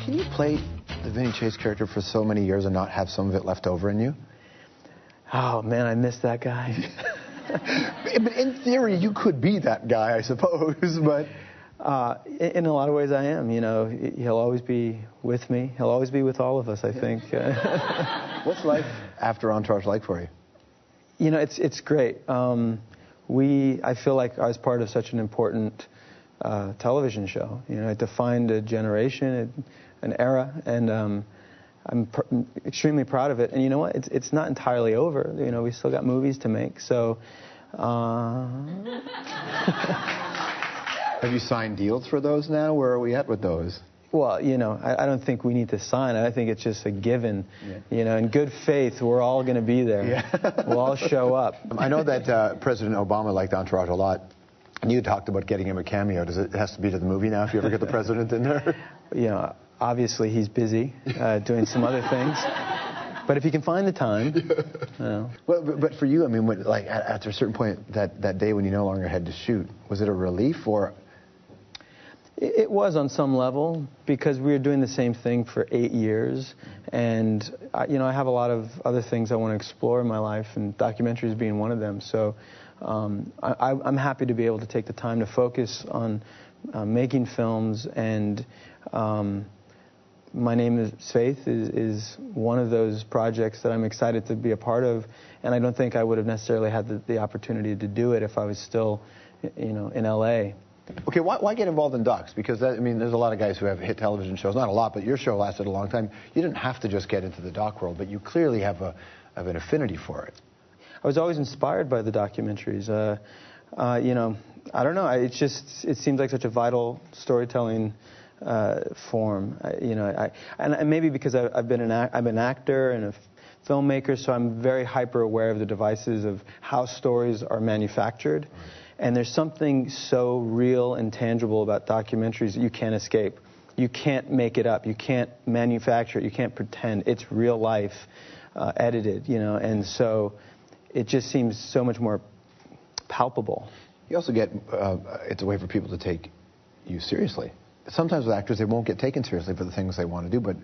Can you play the Vinnie Chase character for so many years and not have some of it left over in you? Oh, man, I miss that guy. But in theory, you could be that guy, I suppose, but... In a lot of ways, I am. You know, he'll always be with me. He'll always be with all of us, I think. What's life after Entourage like for you? You know, it's great. I feel like I was part of such an important television show. You know, it defined a generation, an era, and I'm extremely proud of it. And you know what? It's not entirely over. You know, we still got movies to make. So. Have you signed deals for those now? Where are we at with those? Well, you know, I don't think we need to sign it. I think it's just a given. Yeah. You know, in good faith, we're all going to be there. Yeah. We'll all show up. I know that President Obama liked Entourage a lot. And you talked about getting him a cameo. Does it have to be to the movie now if you ever get the president in there? You know, obviously he's busy doing some other things. But if he can find the time, you know. Well, but for you, I mean, like at a certain point that day when you no longer had to shoot, was it a relief or? It was on some level because we were doing the same thing for 8 years, and you know, I have a lot of other things I want to explore in my life, and documentaries being one of them. So I'm happy to be able to take the time to focus on making films, and My Name is Faith is one of those projects that I'm excited to be a part of, and I don't think I would have necessarily had the opportunity to do it if I was still, you know, in L.A. Okay, why get involved in docs? Because, I mean, there's a lot of guys who have hit television shows. Not a lot, but your show lasted a long time. You didn't have to just get into the doc world, but you clearly have an affinity for it. I was always inspired by the documentaries. You know, I don't know. It seems like such a vital storytelling form. You know, and maybe because I'm an actor and a filmmaker, so I'm very hyper aware of the devices of how stories are manufactured. And there's something so real and tangible about documentaries that you can't escape. You can't make it up. You can't manufacture it. You can't pretend. It's real life, edited, you know. And so it just seems so much more palpable. You also get, it's a way for people to take you seriously. Sometimes with actors, they won't get taken seriously for the things they want to do, but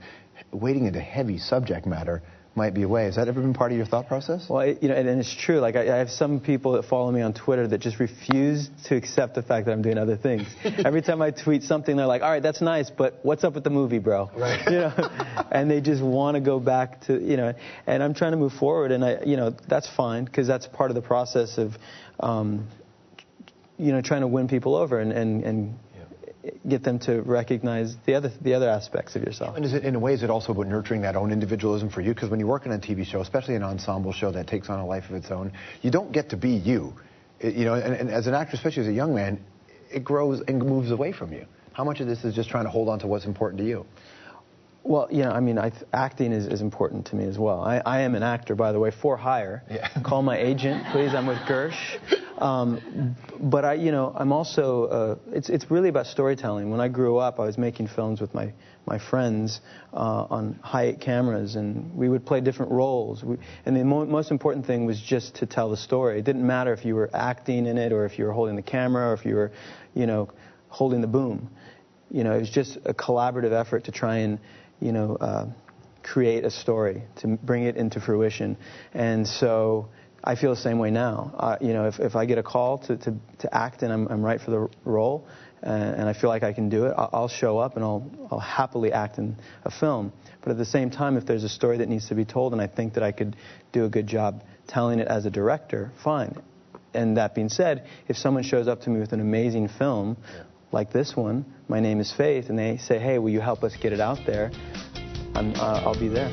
wading into heavy subject matter might be a way. Has that ever been part of your thought process? Well, you know, and it's true. Like, I have some people that follow me on Twitter that just refuse to accept the fact that I'm doing other things. Every time I tweet something, they're like, all right, that's nice, but what's up with the movie, bro? Right. You know, and they just want to go back to, you know, and I'm trying to move forward, and you know, that's fine, because that's part of the process of, you know, trying to win people over and get them to recognize the other aspects of yourself. And in a way, is it also about nurturing that own individualism for you? Because when you work on a TV show, especially an ensemble show that takes on a life of its own, you don't get to be you. You know, and as an actor, especially as a young man, it grows and moves away from you. How much of this is just trying to hold on to what's important to you? Well, you know, I mean, acting is important to me as well. I am an actor, by the way, for hire. Yeah. Call my agent, please. I'm with Gersh. But you know, I'm also, it's really about storytelling. When I grew up, I was making films with my friends on high-8 cameras, and we would play different roles. And the most important thing was just to tell the story. It didn't matter if you were acting in it, or if you were holding the camera, or if you were, you know, holding the boom. You know, it was just a collaborative effort to try and, you know, create a story, to bring it into fruition. And so I feel the same way now. You know, if I get a call to act and I'm right for the role, and I feel like I can do it, I'll show up and I'll happily act in a film. But at the same time, if there's a story that needs to be told and I think that I could do a good job telling it as a director, fine. And that being said, if someone shows up to me with an amazing film, like this one, My Name is Faith, and they say, hey, will you help us get it out there? I'll be there.